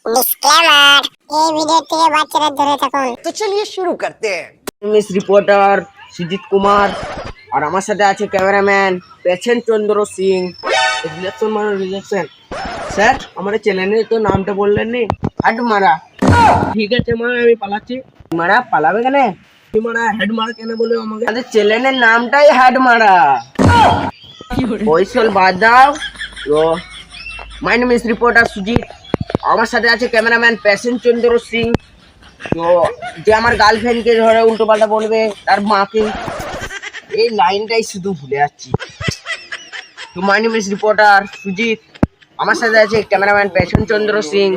Disclaimer, এই video থেকে বাচ্চারা দূরে থাকুন। तो चलिए शुरू करते हैं। মিস রিপোর্টার সুজিত কুমার আর আমার সাথে আছে ক্যামেরাম্যান পেছেন চন্দ্র সিং। রিলেকশন মানে রিলেকশন স্যার, আমার চ্যানেলের তো নামটা বললেন নি। হাট মারা। ঠিক আছে মা, আমি পালাচ্ছি। মারা পালাবে কেন? তুই মারা হেড মারা কেন বলে আমাকে? আমাদের চ্যানেলের নামটাই হেড মারা। ওইসল বাদ দাও। তো my name is reporter Sujit, আমার সাথে আছে ক্যামেরাম্যান পেছেন চন্দ্র সিং। তো যে আমার গার্লফ্রেন্ডকে ধরে উল্টো পাল্টা বলবে তার মাকে, এই লাইনটাই শুধু ভুলে যাচ্ছি। তো my name is reporter Sujit, আমার সাথে আছে ক্যামেরাম্যান পেছেন চন্দ্র সিং।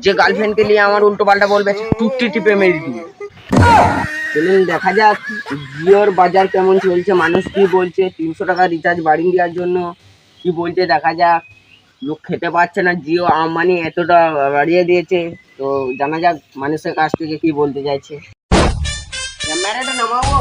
যে গার্লফ্রেন্ডকে নিয়ে আমার উল্টো পাল্টা বলবে টুকটি টিপে মেরে দিই। চলুন দেখা যাক জিওর বাজার কেমন চলছে, মানুষ কি বলছে। 300 টাকা রিচার্জ বাড়িয়ে দেওয়ার জন্য কি বলছে দেখা যাক। লোক খেতে পাচ্ছে না, জিও আম্বানি এতটা বাড়িয়ে দিয়েছে। তো জানা যাক মানুষের কাছ থেকে কি বলতে চাইছে। ক্যামেরাটা নামাবো।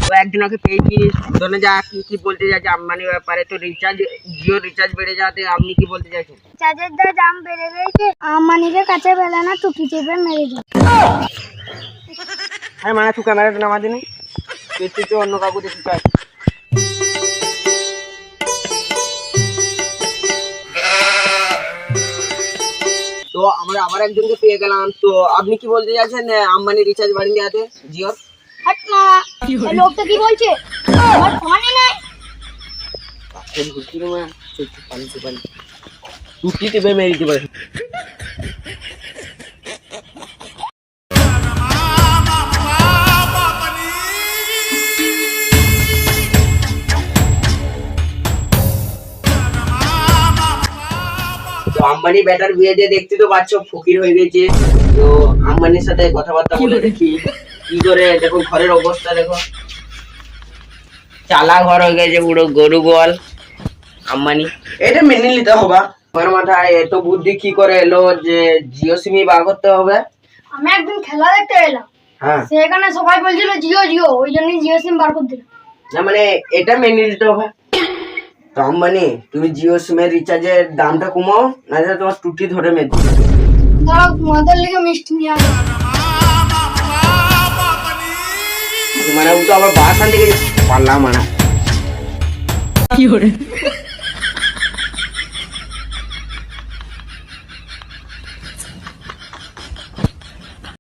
তো একজনকে পেয়েছি, শোনা যাক কি বলতে চাইছে আম্বানির ব্যাপারে। তো রিচার্জ, জিও রিচার্জ বেড়ে যাতে আপনি কি বলতে চাইছেন? রিচার্জের দাম বেড়ে গেছে, আম্বানিদের কাছে বেলা না টুকি চেপে মেরে দিই। হ্যাঁ মানে তুই ক্যামেরাটা নামা দিনি, তুই অন্য কাউকে দেখতে চাই। তো আমরা আবার একজনকে পেয়ে গেলাম। তো আপনি কি বলতে চাইছেন আম্বানি রিচার্জ বাড়িয়ে দেওয়াতে জিওর? হাট না, এই লোকটা কি বলছে? আমার ফোনই নাই। টুটি টিপে মেরে দিতে পারে। তো আম্বানি ব্যাটার বিয়ে দিয়ে দেখতে তো পাচ্ছ ফকির হয়ে গেছে। তো আম্বানির সাথে কথাবার্তা বলে দেখি কি করে। দেখো ঘরের অবস্থা দেখো, চালা ঘর হয়ে গেছে পুরো গরু গোয়াল। আম্বানি এটা মেনে নিতে হবে। আমার মাথায় এত বুদ্ধি কি করে এলো যে জিও সিমই বার করতে হবে? আমি একদিন খেলা দেখতে এলাম, হ্যাঁ সেখানে সবাই বলছিল জিও জিও, ওই জন্যই জিও সিম বার করে দিলাম। না মানে এটা মেনে নিতে হবে। তো আম্বানি তুমি জিও সিমের রিচার্জের দামটা কমাও, না তোমার টুটি ধরে মেরে দেবো। দাঁড়াও, তোমাদের লিগে মিষ্টি নিয়ে আসো। মানে ও তো আবার বাসান থেকে পারলাম মানা।